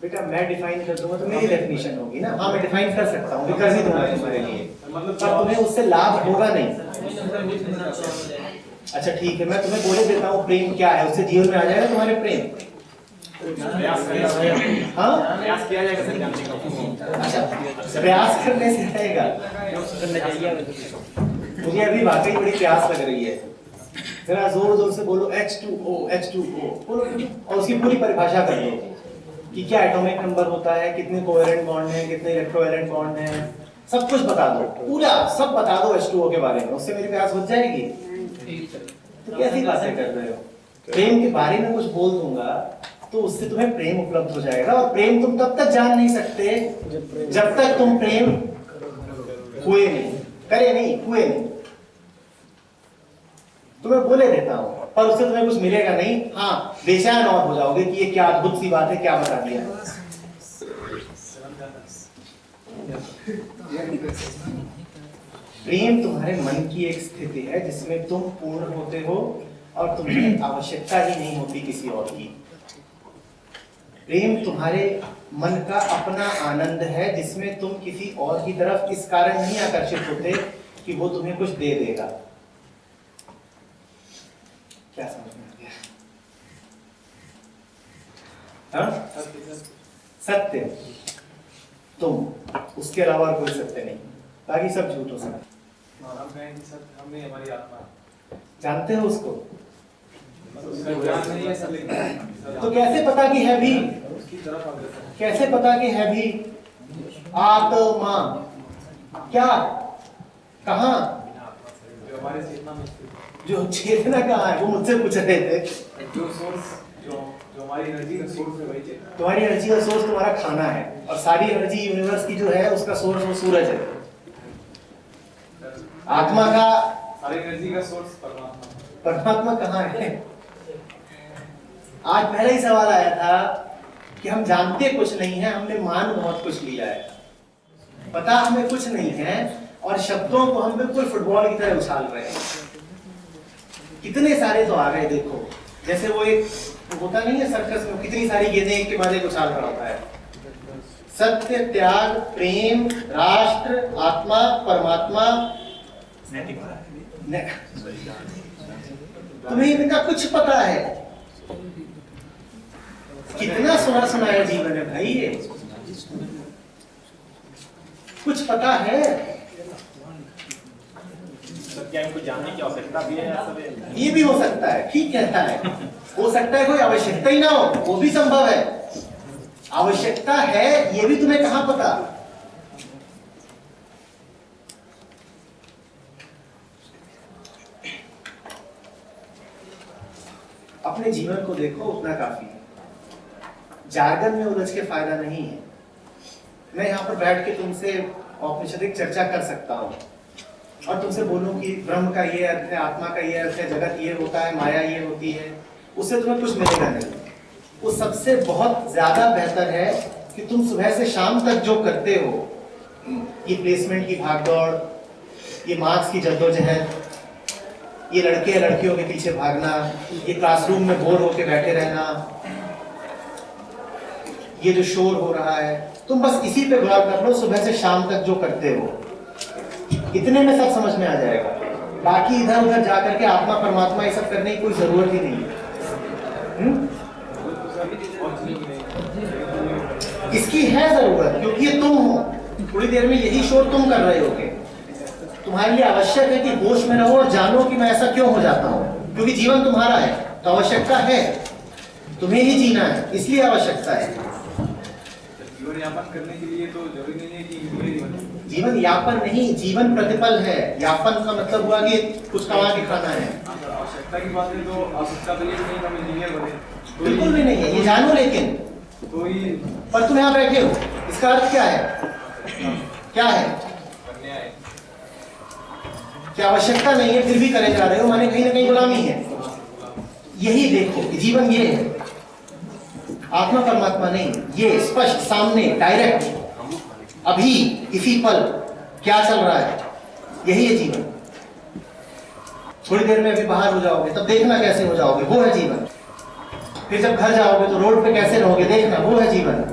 बेटा मैं डिफाइन कर दूंगा तो मेरी डेफिनेशन होगी ना। हाँ मैं डिफाइन कर सकता हूँ, कर ही दूंगा तुम्हारे लिए, पर तुम्हें उससे लाभ होगा नहीं। अच्छा ठीक है, मैं तुम्हें बोले देता हूँ प्रेम क्या है, उससे जीवन में आ जाएगा तुम्हारे प्रेम। हाँ प्रयास किया जाएगा सर जानने का। अच्छा प्रयास करने से आएगा। मुझे अभी वाकई बड़ी प्यास लग रही है, जरा जोर जोर से बोलो H2O H2O बोलो, और उसकी पूरी परिभाषा कर दो कि क्या एटॉमिक नंबर होता है, कितने कोवेलेंट बॉन्ड हैं, कितने इलेक्ट्रोवेलेंट बॉन्ड हैं, सब कुछ बता दो, पूरा सब बता दो H2O के बारे में, उससे मेरी प्यास बुझ जाएगी। तो कैसी बातें कर रहे हो? प्रेम के बारे में कुछ बोल दूंगा तो उससे तुम्हें प्रेम उपलब्ध हो जाएगा, और प्रेम तुम तब तक जान नहीं सकते जब तक तुम प्रेम हुए नहीं, करे नहीं, हुए नहीं। तुम्हें बोले देता हूं पर उससे तुम्हें कुछ मिलेगा नहीं। हाँ बेचैन और हो जाओगे कि ये क्या अद्भुत सी बात है, क्या बता दिया। प्रेम तुम्हारे मन की एक स्थिति है जिसमें तुम पूर्ण होते हो और तुम्हें आवश्यकता ही नहीं होती किसी और की। प्रेम तुम्हारे मन का अपना आनंद है जिसमें तुम किसी और की तरफ इस कारण नहीं आकर्षित होते कि वो तुम्हें कुछ दे देगा। क्या समझ में आ गया? हाँ? सत्य तुम, उसके अलावा कोई सत्य नहीं, बाकी सब झूठ हो सकता। जानते हो उसको? तो कैसे पता कि है भी? कैसे पता कि है भी? आत्मा क्या, कहाँ? जो चेतना कहाँ है वो मुझसे पूछ रहे थे। जो हमारी एनर्जी का सोर्स है वही चेतना। तुम्हारी एनर्जी का सोर्स तुम्हारा खाना है, और सारी एनर्जी यूनिवर्स की जो है उसका सोर्स वो सूरज है। आत्मा का, सारी एनर्जी का सोर्स परमात्मा। परमात्मा कहाँ है? आज पहला ही सवाल आया था कि हम जानते कुछ नहीं है, हमने मान बहुत कुछ लिया है, पता हमें कुछ नहीं है, और शब्दों को हम बिल्कुल फुटबॉल की तरह उछाल रहे हैं। कितने सारे तो आ गए, देखो जैसे वो एक होता नहीं है सर्कस में, कितनी सारी गेंदें एक के बाद एक उछाल रहा होता है। सत्य, त्याग, प्रेम, राष्ट्र, आत्मा, परमात्मा, तुम्हें इनका कुछ पता है? कितना सुना सुनाया जीवन है भाई ये, कुछ पता है? क्या इनको जानने की आवश्यकता भी है? ये भी हो सकता है, ठीक कहता है, हो सकता है कोई आवश्यकता ही ना हो, वो भी संभव है। आवश्यकता है ये भी तुम्हें कहां पता? अपने जीवन को देखो, उतना काफी है। जार्गन में उलझ के फायदा नहीं है। मैं यहाँ पर बैठ के तुमसे औपनिषदिक चर्चा कर सकता हूँ और तुमसे बोलूं कि ब्रह्म का ये अर्थ है, आत्मा का ये अर्थ है, जगत ये होता है, माया ये होती है, उससे तुम्हें कुछ मिलेगा नहीं। वो सबसे बहुत ज्यादा बेहतर है कि तुम सुबह से शाम तक जो करते हो, ये प्लेसमेंट की भागदौड़, ये मार्क्स की जद्दोजहद, ये लड़के लड़कियों के पीछे भागना, ये क्लासरूम में बोर होके बैठे रहना, ये जो शोर हो रहा है, तुम बस इसी पे गौर कर लो सुबह से शाम तक जो करते हो, इतने में सब समझ में आ जाएगा। बाकी इधर उधर जाकर के आत्मा परमात्मा ये सब करने की कोई जरूरत ही नहीं है। इसकी है जरूरत क्योंकि ये तुम हो, थोड़ी देर में यही शोर तुम कर रहे होगे। तुम्हारे लिए आवश्यक है कि होश में रहो और जानो कि मैं ऐसा क्यों हो जाता हूँ, क्योंकि जीवन तुम्हारा है तो आवश्यकता है, तुम्हें ही जीना है, इसलिए आवश्यकता है। जीवन यापन करने के लिए तो जरूरी नहीं है कि जीवन यापन नहीं, जीवन प्रतिपल है। यापन का मतलब हुआ कि कुछ कमा के खाना है। आवश्यकता की बात है तो आवश्यकता तो ये नहीं हम इंजीनियर बने, बिल्कुल भी नहीं है, ये जानो। लेकिन कोई पर तुम यहाँ बैठे हो, इसका अर्थ क्या है? क्या है? क्या आवश्यकता नहीं है फिर भी करे जा रहे हो, माने कहीं ना कहीं गुलामी है। यही देखो, जीवन ये है, आत्मा परमात्मा नहीं। ये स्पष्ट सामने, डायरेक्ट, अभी इसी पल क्या चल रहा है, यही है जीवन। थोड़ी देर में अभी बाहर हो जाओगे तब देखना कैसे हो जाओगे, वो है जीवन। फिर जब घर जाओगे तो रोड पे कैसे रहोगे, देखना, वो है जीवन।